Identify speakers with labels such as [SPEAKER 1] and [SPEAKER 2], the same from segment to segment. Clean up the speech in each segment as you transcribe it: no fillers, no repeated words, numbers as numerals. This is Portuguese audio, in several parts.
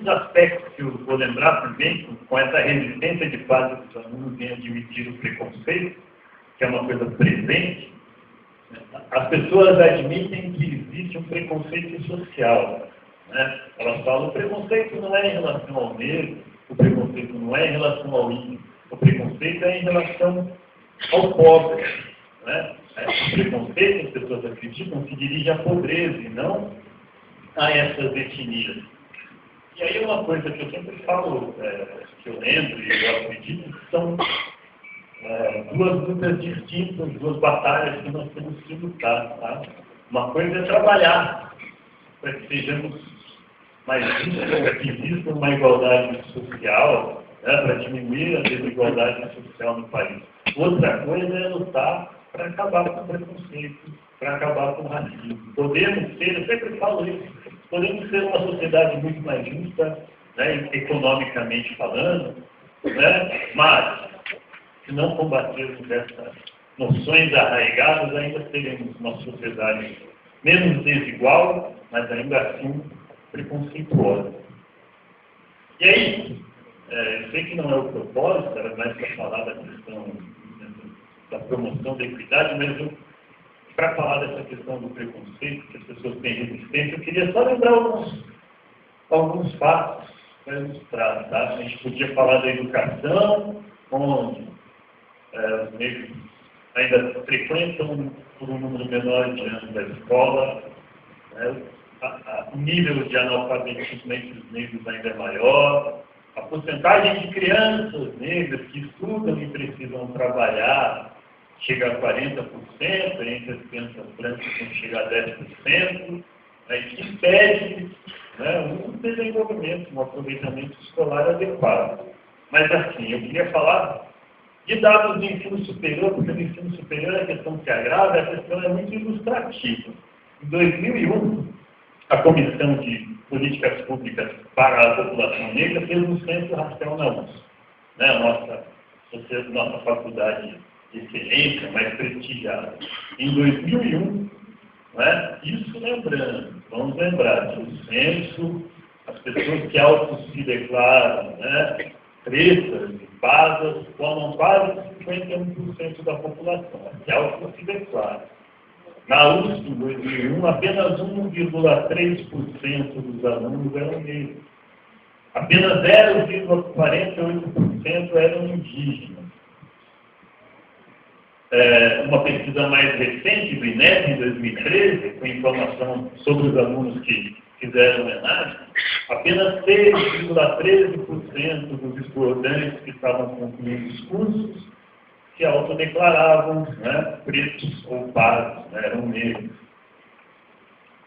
[SPEAKER 1] dos aspectos que eu vou lembrar também, com essa resistência de fato dos alunos em admitir o preconceito, que é uma coisa presente, as pessoas admitem que existe um preconceito social. Né? Elas falam, o preconceito não é em relação ao negro, o preconceito não é em relação ao índio, o preconceito é em relação ao pobre. Né? O preconceito, as pessoas acreditam, se dirige à pobreza e não a essas etnias. E aí uma coisa que eu sempre falo, que eu lembro e eu acredito, que são duas lutas distintas, duas batalhas que nós temos que lutar. Tá? Uma coisa é trabalhar para que sejamos mais justos, para que exista uma igualdade social, né, para diminuir a desigualdade social no país. Outra coisa é lutar para acabar com o preconceito, para acabar com o racismo. Podemos ser, eu sempre falo isso, podemos ser uma sociedade muito mais justa, né, economicamente falando, né, mas se não combatermos essas noções arraigadas, ainda teremos uma sociedade menos desigual, mas ainda assim preconceituosa. E aí, eu sei que não é o propósito, era mais para falar da questão da promoção da equidade, mas para falar dessa questão do preconceito, que as pessoas têm resistência, eu queria só lembrar alguns fatos para ilustrar. Tá? A gente podia falar da educação, onde os negros ainda frequentam por um número menor de anos da escola, né? O nível de analfabetismo entre os negros ainda é maior, a porcentagem de crianças negras que estudam e precisam trabalhar chega a 40%, entre as crianças brancas chega a 10%, né, que impede, né, um desenvolvimento, um aproveitamento escolar adequado. Mas assim, eu queria falar de dados de ensino superior, porque no ensino superior a questão se agrava, a questão é muito ilustrativa. Em 2001, a Comissão de Políticas Públicas para a População Negra fez um censo racial na USP, né, a nossa faculdade de excelência, mais prestigiada. Em 2001, né, isso lembrando, vamos lembrar, o censo, as pessoas que se declaram, né, pretas e pardas, formam quase 51% da população, que se declaram. Na USP, em 2001, apenas 1,3% dos alunos eram negros. Apenas 0,48% eram indígenas. Uma pesquisa mais recente do INEP, em 2013, com informação sobre os alunos que fizeram homenagem, apenas 6,13% dos estudantes que estavam concluindo os cursos se autodeclaravam, né, pretos ou pardos, né, eram negros.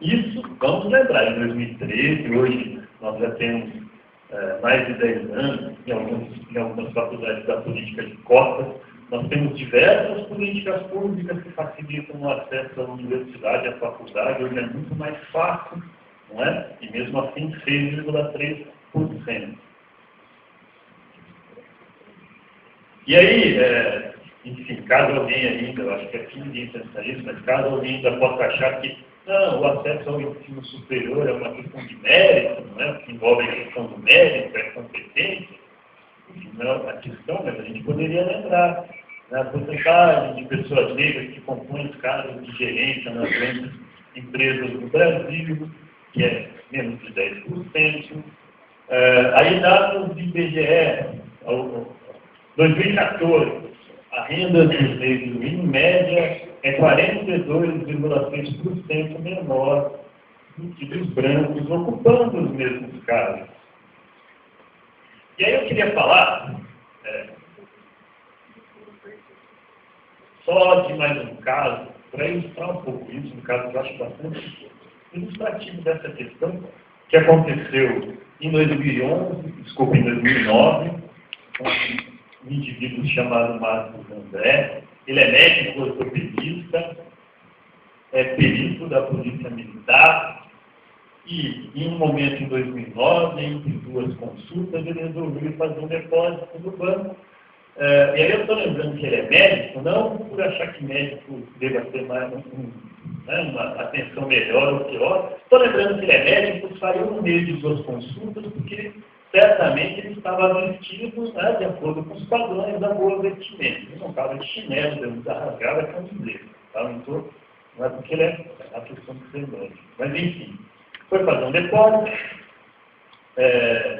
[SPEAKER 1] Isso, vamos lembrar, em 2013, hoje nós já temos mais de 10 anos, em algumas faculdades da política de cotas, nós temos diversas políticas públicas que facilitam o acesso à universidade, à faculdade, hoje é muito mais fácil, não é? E mesmo assim, 6,3%. E aí, enfim, caso alguém ainda, eu acho que aqui ninguém pensa isso, mas caso alguém ainda possa achar que não, o acesso ao ensino superior é uma questão de mérito, não é? Que envolve a questão do mérito, a competência, enfim, não é a questão, mas a gente poderia lembrar, né, a porcentagem de pessoas negras que compõem os cargos de gerência nas grandes empresas do Brasil, que é menos de 10%. Aí dados do IBGE, 2014, a renda dos negros, em média, é 42,6% menor do que dos brancos, ocupando os mesmos cargos. E aí eu queria falar só de mais um caso, para ilustrar um pouco isso, um caso que eu acho bastante ilustrativo dessa questão, que aconteceu em 2009, com um indivíduo chamado Marcos André. Ele é médico ortopedista, é perito da Polícia Militar, e em um momento em 2009, entre duas consultas, ele resolveu fazer um depósito no banco E aí eu estou lembrando que ele é médico, não por achar que médico deva ter mais uma atenção melhor ou pior. Estou lembrando que ele é médico, saiu no meio de suas consultas, porque certamente ele estava vestido, né, de acordo com os padrões da boa vestimenta. Ele não estava de chinelo, dentro da rasgada, camiseta. Tá? Não é porque ele é a questão de ser médico. Mas enfim, foi fazer um depósito,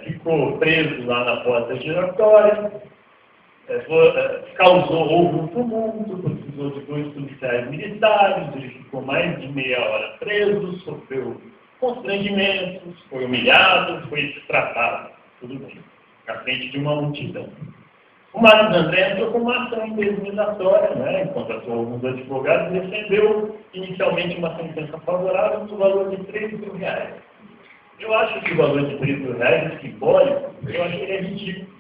[SPEAKER 1] ficou preso lá na porta giratória, houve um tumulto, precisou de 2 policiais militares, ele ficou mais de meia hora preso, sofreu constrangimentos, foi humilhado, foi destratado, tudo bem, na frente de uma multidão. O Marcos André entrou com uma ação indemnizatória, né, contratou alguns advogados e recebeu inicialmente uma sentença favorável no valor de R$3.000. Eu acho que o valor de R$3.000 é simbólico, eu acho que ele é ridículo.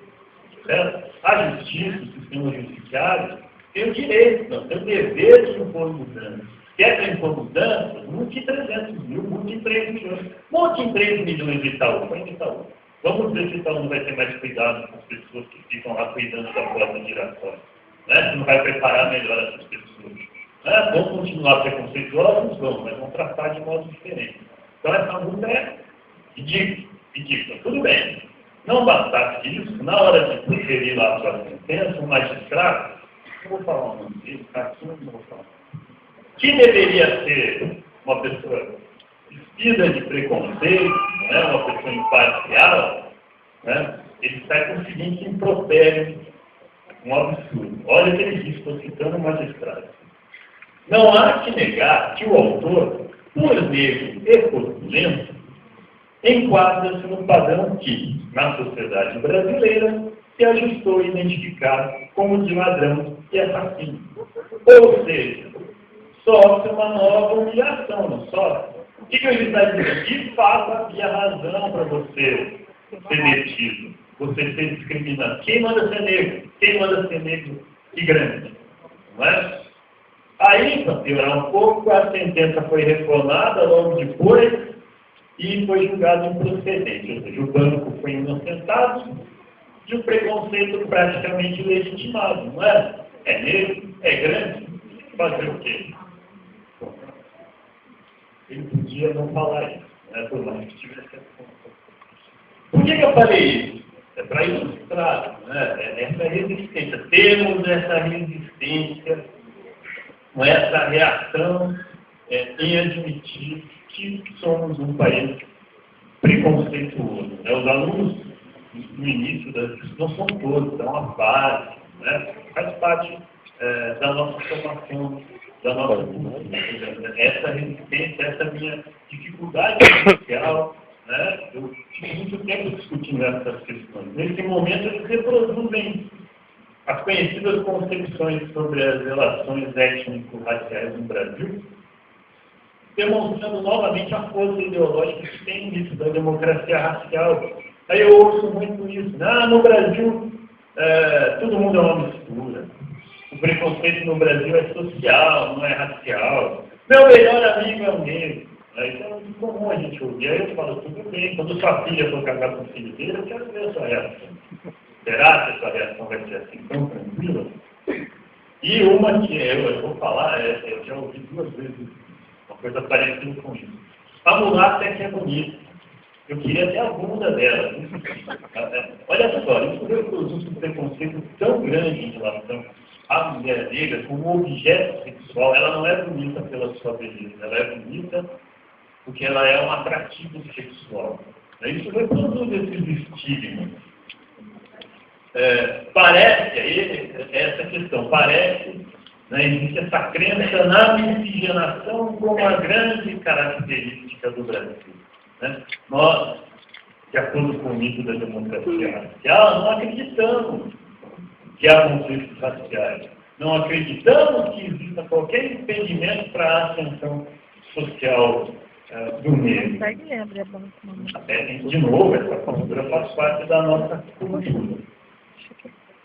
[SPEAKER 1] A justiça, o sistema judiciário, tem o direito, não, tem o dever de impor mudanças. Quer impor mudanças? Multe 300 mil, multe 3 milhões. Multe 3 milhões de Itaú, põe de Itaú. Vamos ver se Itaú não vai ter mais cuidado com as pessoas que ficam lá cuidando da porta giratória. Né? Se não vai preparar melhor essas pessoas. Né? Vamos continuar preconceituosos? Vamos, mas vamos tratar de modo diferente. Então essa multa é ridícula. Tudo bem. Não bastasse isso, na hora de proferir lá a sua sentença, o magistrado, não vou falar o nome dele, aqui não vou falar, que deveria ser uma pessoa vestida de preconceito, né, uma pessoa imparcial, né, ele sai com o seguinte impropério, um absurdo. Olha o que ele diz, estou citando o magistrado. Não há que negar que o autor, por negro e corpulento, enquadra-se no padrão que, na sociedade brasileira, se ajustou a identificar como de ladrão e assassino. Ou seja, sofre uma nova humilhação, não sofre? O que ele está dizendo? De fato, havia razão para você ser detido, você ser discriminado. Quem manda ser negro? Quem manda ser negro e grande? Não é? Aí, para piorar um pouco, a sentença foi reformada logo depois, e foi julgado improcedente, ou seja, o banco foi inocentado e o preconceito praticamente legitimado, não é? É negro, é grande, fazer o quê? Bom, ele podia não falar isso, né? Por mais que tivesse. Por que eu falei isso? É para ilustrar, né? Essa resistência. Temos essa resistência, essa reação em admitir que somos um país preconceituoso. Né? Os alunos, no início da discussão, são todos, é uma base, né? Faz parte da nossa formação, da nossa cultura. Essa resistência, essa minha dificuldade social, né? Eu tive muito tempo discutindo essas questões. Nesse momento, eles reproduzem as conhecidas concepções sobre as relações étnico-raciais no Brasil, demonstrando novamente a força ideológica que tem nisso da democracia racial. Aí eu ouço muito isso. No Brasil, todo mundo é uma mistura. O preconceito no Brasil é social, não é racial. Meu melhor amigo é um negro. Isso é muito comum a gente ouvir. Aí eu falo, tudo bem, quando sua filha for casar com o filho dele, eu quero ver a sua reação. Será que a sua reação vai ser assim tão tranquila? E uma que eu vou falar, eu já ouvi 2 vezes uma coisa parecida com isso. A mulata é que é bonita. Eu queria ter a bunda dela. Olha só, isso reproduz um preconceito tão grande em relação à mulher negra como objeto sexual. Ela não é bonita pela sua beleza, ela é bonita porque ela é um atrativo sexual. Isso reproduz esses estigmas. Parece, aí, essa questão, parece, né, existe essa crença na miscigenação como a grande característica do Brasil. Né? Nós, de acordo com o mito da democracia racial, não acreditamos que há conflitos raciais. Não acreditamos que exista qualquer impedimento para a ascensão social do negro. De novo, essa cultura faz parte da nossa cultura.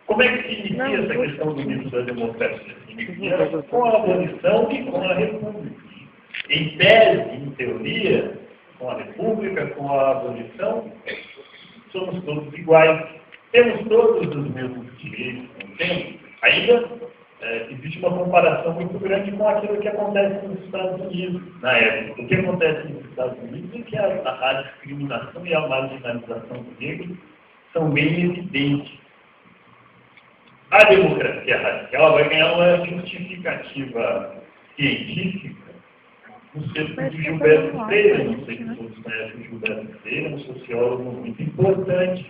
[SPEAKER 1] Como é que se inicia essa questão do mito da democracia? Se inicia com a abolição e com a república. Em tese, em teoria, com a república, com a abolição, somos todos iguais. Temos todos os mesmos direitos, tempo, ainda existe uma comparação muito grande com aquilo que acontece nos Estados Unidos na época. O que acontece nos Estados Unidos é que a discriminação e a marginalização do negro são bem evidentes. A democracia racial vai ganhar uma justificativa científica no texto de Gilberto Freire. Não sei se todos conhecem Gilberto Freire, é um sociólogo muito importante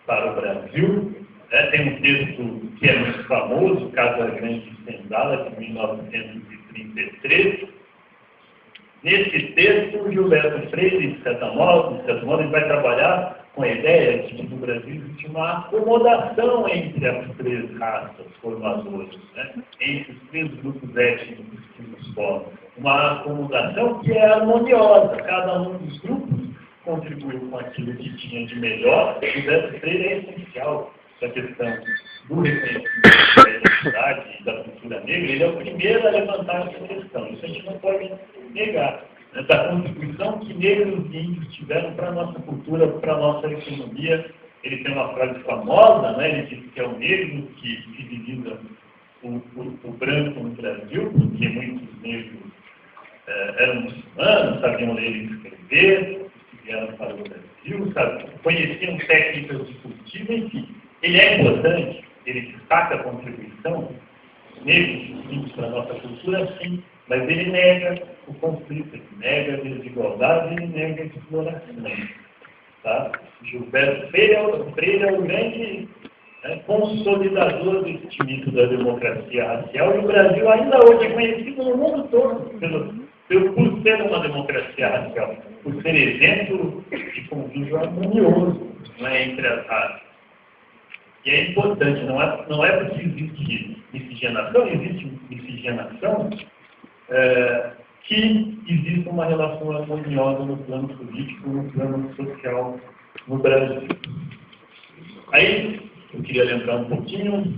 [SPEAKER 1] para o Brasil. Tem um texto que é muito famoso, Casa Grande de Senzala, de 1933. Nesse texto, Gilberto Freire, de certo modo, ele vai trabalhar com a ideia de que no Brasil existe uma acomodação entre as três raças formadoras, né? Entre os três grupos étnicos que nos formam. Uma acomodação que é harmoniosa. Cada um dos grupos contribuiu com aquilo que tinha de melhor. Gilberto Freire é essencial essa questão do reconhecimento da identidade e da cultura negra. Ele é o primeiro a levantar essa questão. Isso a gente não pode negar. Da contribuição que negros e índios tiveram para a nossa cultura, para a nossa economia. Ele tem uma frase famosa, né? Ele diz que é o negro que civiliza o branco no Brasil, porque muitos negros eram muçulmanos, sabiam ler e escrever, vieram para o Brasil, conheciam técnicas de cultivo, enfim. Ele é importante, ele destaca a contribuição negros e índios para a nossa cultura, sim, mas ele nega o conflito, ele nega a desigualdade, ele nega a exploração. Tá? Gilberto Freire é o grande consolidador desse mito da democracia racial, e o Brasil ainda hoje é conhecido no mundo todo por ser uma democracia racial, por ser exemplo de convívio harmonioso, entre as raças. E é importante, não é porque existe miscigenação, existe miscigenação que existe uma relação harmoniosa no plano político, no plano social no Brasil. Aí, eu queria lembrar um pouquinho,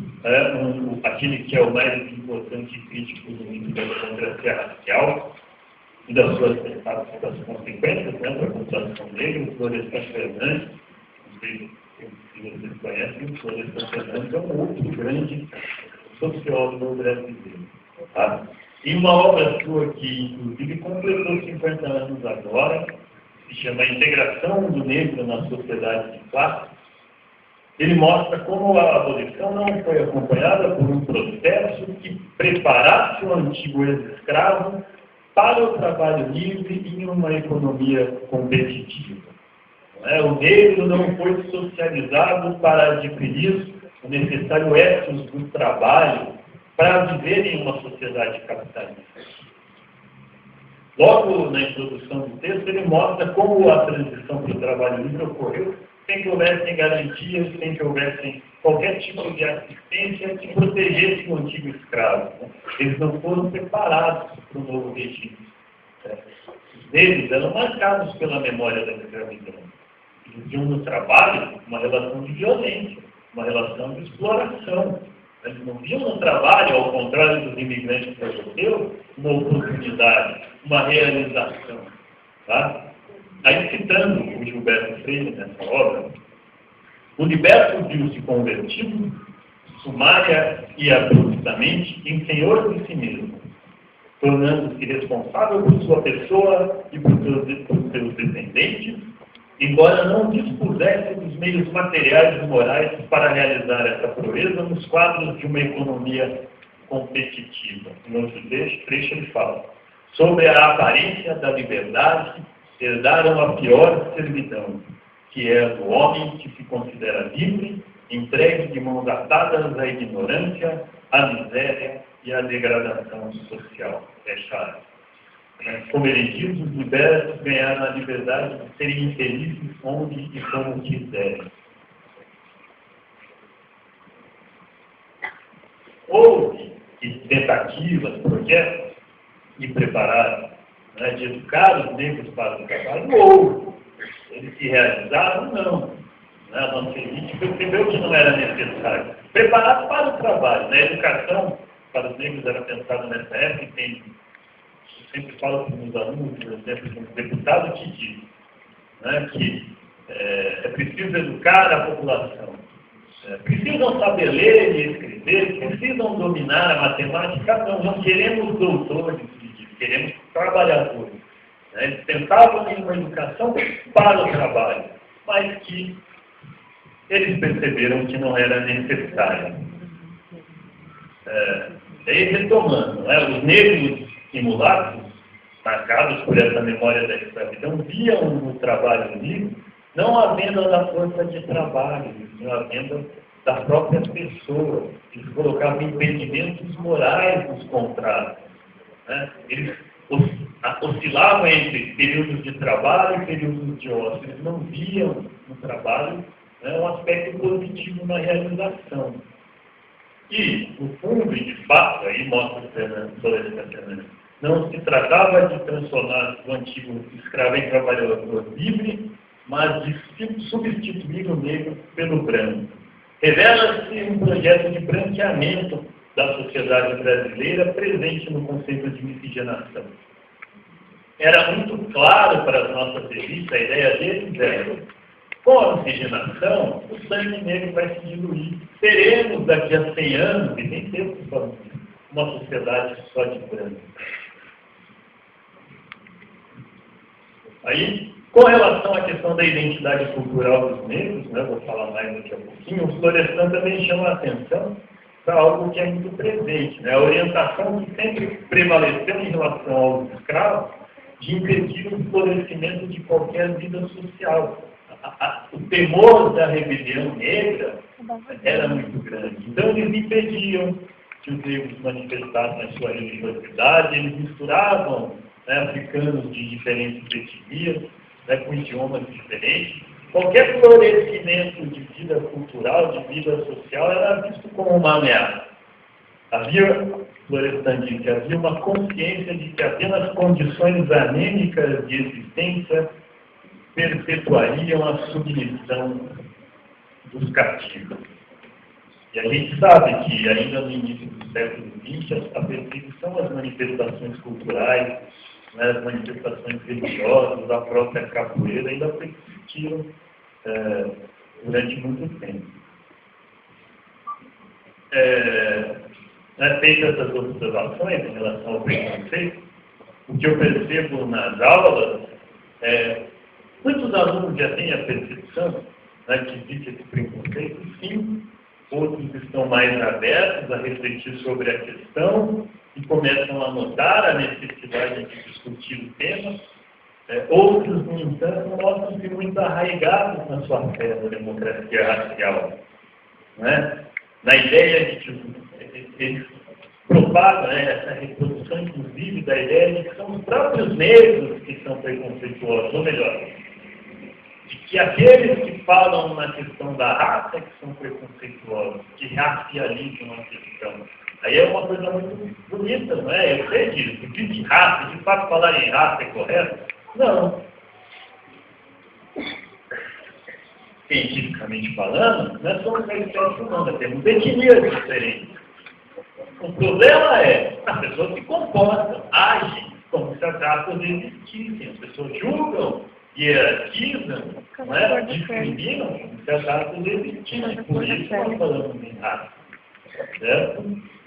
[SPEAKER 1] aquele que é o mais importante crítico do mito da democracia racial e das suas consequências, para a população negra, o Florestan Fernandes. Não sei se vocês conhecem, o Florestan Fernandes é um outro grande sociólogo brasileiro. Tá? E uma obra sua que, inclusive, completou 50 anos agora, se chama Integração do Negro na Sociedade de Classe. Ele mostra como a abolição não foi acompanhada por um processo que preparasse o antigo ex-escravo para o trabalho livre em uma economia competitiva. O negro não foi socializado para adquirir o necessário ethos do trabalho para viver em uma sociedade capitalista. Logo na introdução do texto, ele mostra como a transição para o trabalho livre ocorreu sem que houvessem garantias, sem que houvessem qualquer tipo de assistência que protegesse o antigo escravo. Eles não foram preparados para o novo regime. Os negros eram marcados pela memória da escravidão. Eles viam no trabalho uma relação de violência, uma relação de exploração. Eles não viam no trabalho, ao contrário dos imigrantes europeus, uma oportunidade, uma realização. Tá? Aí, citando o Gilberto Freire nessa obra, o liberto viu-se convertido, sumária e abruptamente, em senhor de si mesmo, tornando-se responsável por sua pessoa e por seus descendentes, embora não dispusesse dos meios materiais e morais para realizar essa proeza nos quadros de uma economia competitiva. No outro trecho ele fala: sobre a aparência da liberdade, herdaram a pior servidão, que é a do homem que se considera livre, entregue de mãos atadas à ignorância, à miséria e à degradação social. Fecha. Como ele diz, os libertos ganharam a liberdade de serem infelizes onde e como quiserem. Houve tentativas, projetos de preparar, de educar os negros para o trabalho? Houve. Eles se realizaram? Não. A nossa elite percebeu que não era necessário. Preparar para o trabalho. A educação para os negros era pensada nessa época e tem. Eu sempre falo para os meus alunos, por exemplo, um deputado que diz que é preciso educar a população. Precisam saber ler e escrever, precisam dominar a matemática, não queremos doutores, queremos trabalhadores. Eles pensavam em uma educação para o trabalho, mas que eles perceberam que não era necessária. Daí retomando, os negros e mulatos, marcados por essa memória da escravidão, viam no trabalho livre não a venda da força de trabalho, mas a venda da própria pessoa. Eles colocavam impedimentos morais nos contratos. Eles oscilavam entre períodos de trabalho e períodos de ócio. Eles não viam no trabalho um aspecto positivo na realização. E, no fundo, e de fato, aí mostra o Fernandes, não se tratava de transformar o antigo escravo em trabalhador livre, mas de substituir o negro pelo branco. Revela-se um projeto de branqueamento da sociedade brasileira presente no conceito de miscigenação. Era muito claro para as nossas elites, a ideia deles era: com a miscigenação, o sangue negro vai se diluir. Teremos daqui a 100 anos, e nem tempo falando isso, uma sociedade só de branco. Aí, com relação à questão da identidade cultural dos negros, vou falar mais daqui a pouquinho, o Florestan também chama a atenção para algo que é muito presente, a orientação que sempre prevaleceu em relação aos escravos de impedir o florescimento de qualquer vida social. O temor da rebelião negra era muito grande. Então, eles impediam que os negros manifestassem a sua religiosidade, eles misturavam africanos de diferentes etnias, com idiomas diferentes. Qualquer florescimento de vida cultural, de vida social, era visto como uma ameaça. Havia, Florestan diz, que havia uma consciência de que apenas condições anêmicas de existência perpetuariam a submissão dos cativos. E a gente sabe que, ainda no início do século XX, a perseguição às manifestações culturais, as manifestações religiosas, a própria capoeira, ainda persistiram durante muito tempo. Feitas essas observações em relação ao preconceito, o que eu percebo nas aulas muitos alunos já têm a percepção que existe esse preconceito, sim. Outros estão mais abertos a refletir sobre a questão e começam a notar a necessidade de discutir o tema. Outros, no entanto, mostram-se muito arraigados na sua fé da democracia racial. Na ideia de que eles propagam essa reprodução, inclusive, da ideia de que são os próprios negros que são preconceituosos, ou melhor, de que aqueles que falam na questão da raça que são preconceituosos, que racializam a questão. Aí é uma coisa muito bonita, não é? Eu sei disso, de raça, de fato falar em raça é correto? Não. Cientificamente falando, nós somos uma espécie humana, temos etnias diferentes. O problema é, as pessoas se comportam, agem como se as raças existissem, as pessoas julgam, hierarquizam, discriminam como se as raças existissem. Por isso nós falamos em raça. Certo?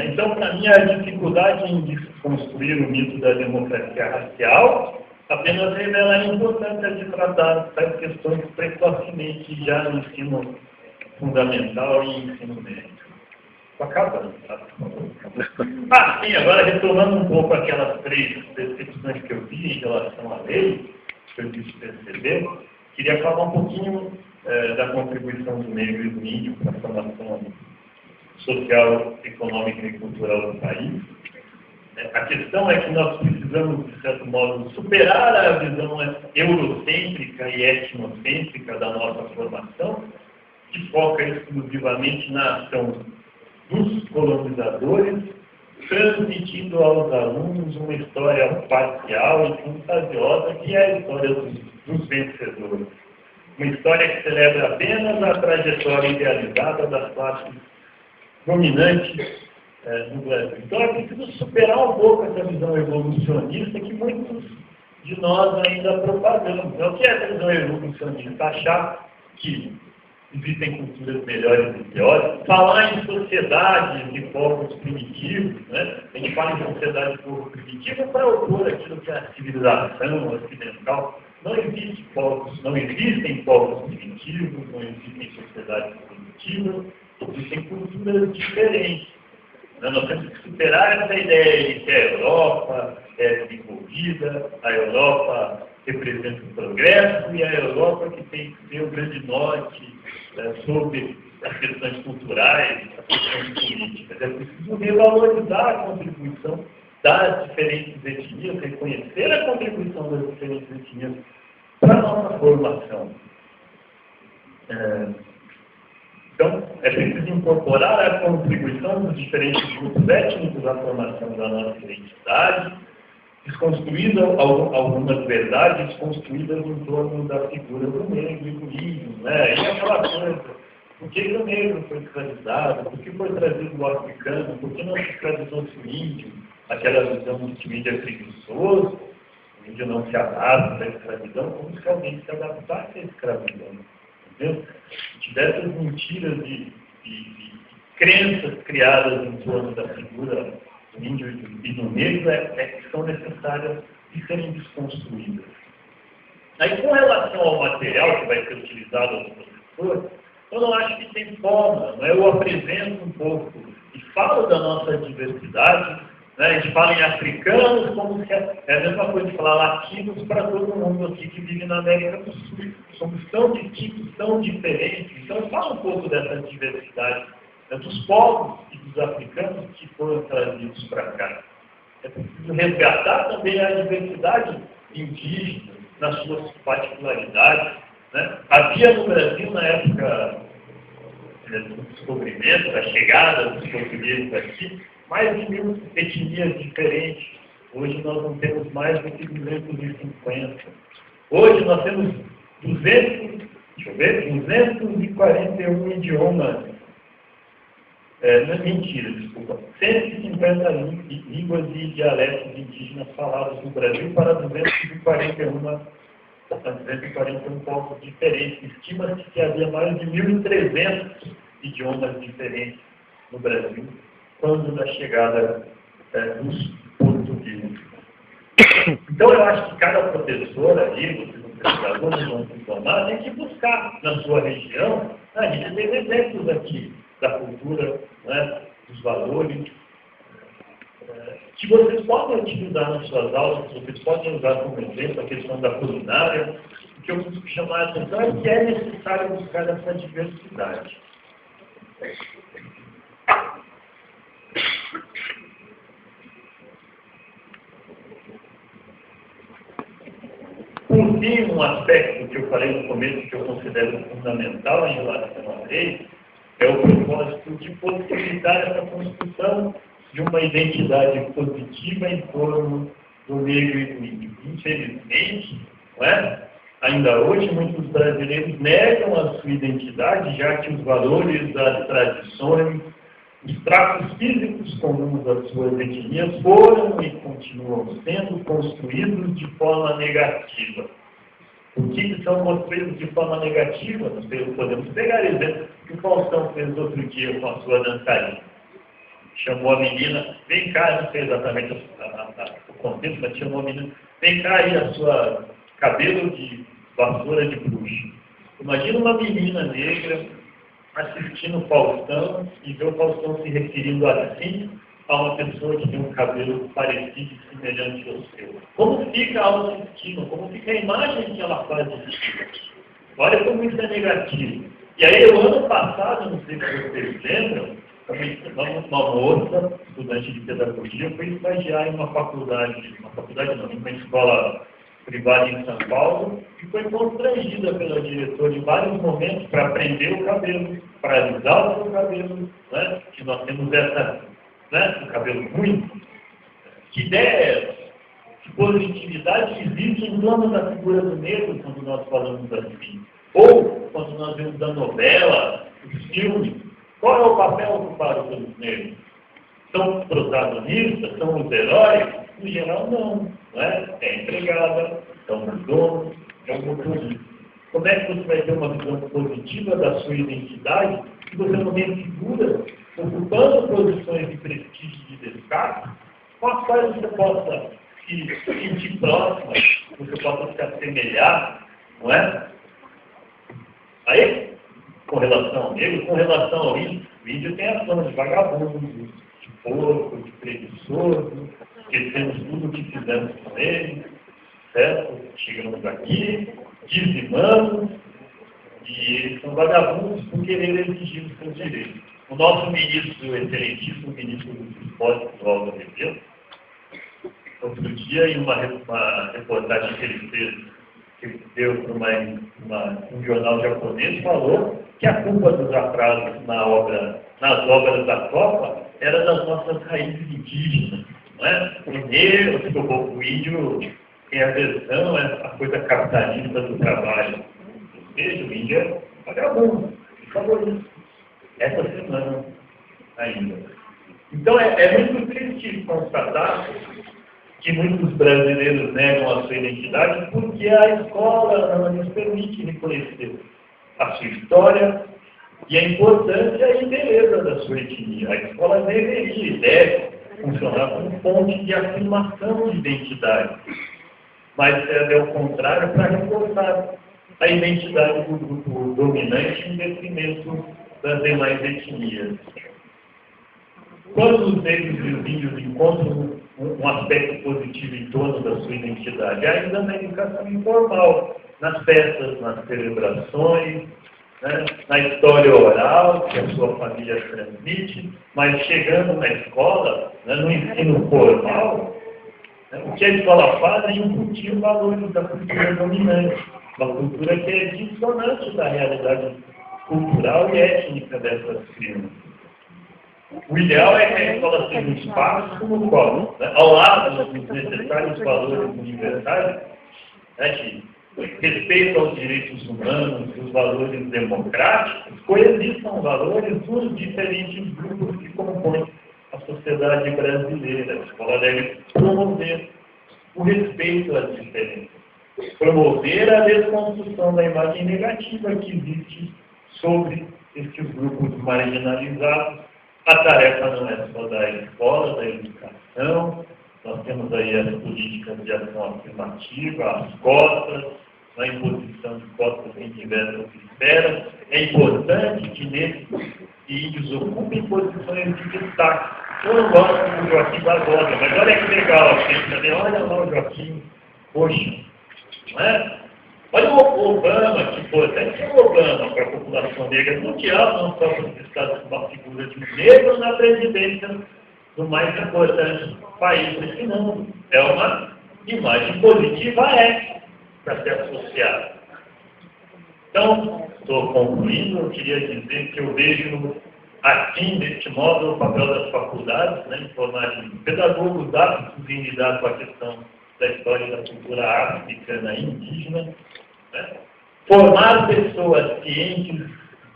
[SPEAKER 1] Então, para mim, a dificuldade em desconstruir o mito da democracia racial apenas revela a importância de tratar tais questões precocemente já no ensino fundamental e ensino médio. Estou acabando, tá? Sim, agora retomando um pouco aquelas 3 percepções que eu vi em relação à lei, que eu disse perceber, queria falar um pouquinho da contribuição do negro e do índio para a formação social, econômica e cultural do país. A questão é que nós precisamos, de certo modo, superar a visão eurocêntrica e etnocêntrica da nossa formação, que foca exclusivamente na ação dos colonizadores, transmitindo aos alunos uma história parcial e fantasiosa, que é a história dos vencedores. Uma história que celebra apenas a trajetória idealizada das classes dominantes no Brasil. Então é preciso superar um pouco essa visão evolucionista que muitos de nós ainda propagamos. É o que é a visão evolucionista, achar que existem culturas melhores e piores, falar em sociedades de povos primitivos, né? A gente fala em sociedade de povo primitivo para opor aquilo que é a civilização ocidental. Não existem povos primitivos, não existem sociedades primitivas, existem culturas diferentes. Nós temos que superar essa ideia de que a Europa é desenvolvida, a Europa representa o progresso e a Europa que tem que ser o grande norte sobre as questões culturais, as questões políticas. É preciso revalorizar a contribuição das diferentes etnias, reconhecer a contribuição das diferentes etnias para a nossa formação. Então, é preciso incorporar a contribuição dos diferentes grupos étnicos à formação da nossa identidade, desconstruindo algumas verdades construídas em torno da figura do negro e do índio, né? E aquela coisa, por que o negro foi escravizado, por que foi trazido o africano, por que não se escravizou-se o índio, aquela visão de que o índio é preguiçoso, o índio não se adapta à escravidão, como se alguém se adaptasse à escravidão. Entendeu? Diversas mentiras e crenças criadas em torno da figura do índio e do negro que são necessárias de serem desconstruídas. Aí, com relação ao material que vai ser utilizado aos professores, eu não acho que tem forma, né? Eu apresento um pouco e falo da nossa diversidade, né? A gente fala em africanos como se é a mesma coisa de falar latinos para todo mundo aqui que vive na América do Sul. Somos tão distintos, tão diferentes. Então, eu falo um pouco dessa diversidade, né, dos povos e dos africanos que foram trazidos para cá. É preciso resgatar também a diversidade indígena nas suas particularidades, né? Havia no Brasil, na época do descobrimento, da chegada dos portugueses aqui, mais de 1000 etnias diferentes. Hoje nós não temos mais do que 250. Hoje nós temos 241 idiomas. Mentira, desculpa. 150 línguas e dialetos indígenas falados no Brasil para 241 povos diferentes. Estima-se que havia mais de 1.300 idiomas diferentes no Brasil quando da chegada dos portugueses. Então, eu acho que cada professor ali, os alunos vão se formar, tem que buscar na sua região. A gente tem exemplos aqui da cultura, né, dos valores, que vocês podem utilizar nas suas aulas, que vocês podem usar como exemplo a questão da culinária. O que eu preciso chamar a atenção é que é necessário buscar essa diversidade. Por fim, um aspecto que eu falei no começo que eu considero fundamental em relação à lei é o propósito de possibilitar essa construção de uma identidade positiva em torno do negro e do índio. Infelizmente, não é? Ainda hoje, muitos brasileiros negam a sua identidade, já que os valores, as tradições, os traços físicos comuns às suas etnias foram e continuam sendo construídos de forma negativa. Por que são construídos de forma negativa? Podemos pegar exemplo que o Faustão fez outro dia com a sua dançarina. Chamou a menina, vem cá, não sei exatamente o contexto, mas chamou a menina, vem cá aí a sua cabelo de vassoura de bruxa. Imagina uma menina negra assistindo o Faustão e ver o Faustão se referindo assim a uma pessoa que tem um cabelo parecido e semelhante ao seu. Como fica a autoestima? Como fica a imagem que ela faz de si? Olha como isso é negativo. E aí, o ano passado, não sei se vocês lembram, uma moça, estudante de pedagogia, foi estagiar em uma escola privada em São Paulo, e foi constrangida pela diretora em vários momentos para prender o cabelo, para alisar o seu cabelo, né? Que nós temos o cabelo ruim. Que ideia é essa? Que positividade existe em torno da figura do negro quando nós falamos assim? Ou quando nós vemos a novela, os filmes, qual é o papel ocupado pelos negros? São protagonistas? São os heróis? Em geral, não. não é? É empregada, é um dono, é um motorista. Como é que você vai ter uma visão positiva da sua identidade se você não tem figura ocupando posições de prestígio e de destaque, com as quais você possa se sentir próxima, você possa se assemelhar, não é? Aí, com relação ao negro, com relação ao índio, o índio tem a fama de vagabundo, de porco, de preguiçoso, esquecemos tudo o que fizemos com ele, certo? Chegamos aqui, dizimamos, e eles são vagabundos por querer exigir os seus direitos. O nosso ministro, o excelentíssimo ministro dos Esportes, o Álvaro Rebelo, outro dia, em uma reportagem que ele fez, que deu para um jornal japonês, falou que a culpa dos atrasos nas obras da Copa era das nossas raízes indígenas. Não é? O negro, o índio tem aversão a coisa capitalista do trabalho. Ou seja, o índio é vagabundo. Ele falou isso essa semana ainda. Então é muito triste constatar que muitos brasileiros negam a sua identidade porque a escola não nos permite reconhecer a sua história e a importância e beleza da sua etnia. A escola deveria e deve funcionar como fonte de afirmação de identidade, mas serve ao contrário para reforçar a identidade do grupo dominante em detrimento das demais etnias. Quando os negros e os índios encontram um aspecto positivo em torno da sua identidade, ainda na educação informal, nas festas, nas celebrações, né, na história oral que a sua família transmite, mas chegando na escola, né, no ensino formal, né, o que a escola faz é incutir valores da cultura dominante, uma cultura que é dissonante da realidade cultural e étnica dessas crianças. O ideal é que a escola seja um espaço no qual, né, ao lado dos necessários valores universais, né, que respeito aos direitos humanos, os valores democráticos, coexistam valores dos diferentes grupos que compõem a sociedade brasileira. A escola deve promover o respeito às diferenças, promover a desconstrução da imagem negativa que existe sobre esses grupos marginalizados. A tarefa não é só da escola, da educação, nós temos aí as políticas de ação afirmativa, as cotas, a imposição de cotas em diversas esferas. É importante que nesses índios ocupem posições de destaque. Eu não gosto do Joaquim Barbosa, mas olha que legal, gente, olha lá o Joaquim, poxa, não é? Olha o Obama, que importante é o Obama para a população negra mundial, não só para os Estados Unidos, uma figura de um negro na presidência do mais importante país desse mundo. É uma imagem positiva ética para ser associada. Então, estou concluindo, eu queria dizer que eu vejo assim, deste modo, o papel das faculdades, né, em formarem pedagogos aptos em lidar com a questão da história da cultura africana e indígena, né? Formar pessoas cientes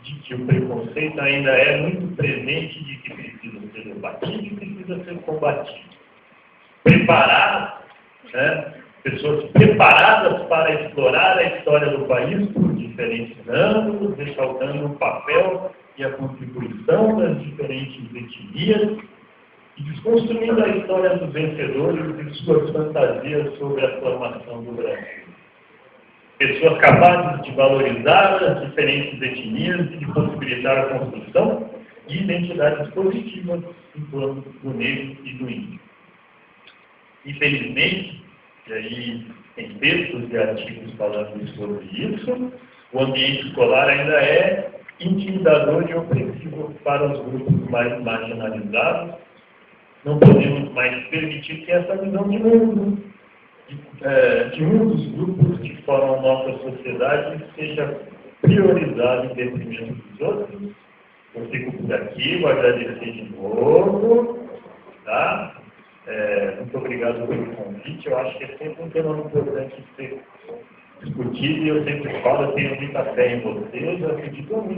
[SPEAKER 1] de que o preconceito ainda é muito presente, de que precisa ser debatido e precisa ser combatido. Preparar, né, pessoas preparadas para explorar a história do país por diferentes ângulos, ressaltando o papel e a contribuição das diferentes etnias e desconstruindo a história dos vencedores e suas fantasias sobre a formação do Brasil. Pessoas capazes de valorizar as diferentes etnias e de possibilitar a construção de identidades positivas em torno do negro e do índio. Infelizmente, e aí tem textos e artigos falando sobre isso, o ambiente escolar ainda é intimidador e opressivo para os grupos mais marginalizados. Não podemos mais permitir que essa visão de mundo de um dos grupos que formam nossa sociedade seja priorizado em detrimento dos outros. Eu fico por aqui, vou agradecer de novo. Tá? Muito obrigado pelo convite. Eu acho que é sempre um tema importante de ser discutido e eu sempre falo, eu tenho muita fé em vocês, eu acredito muito.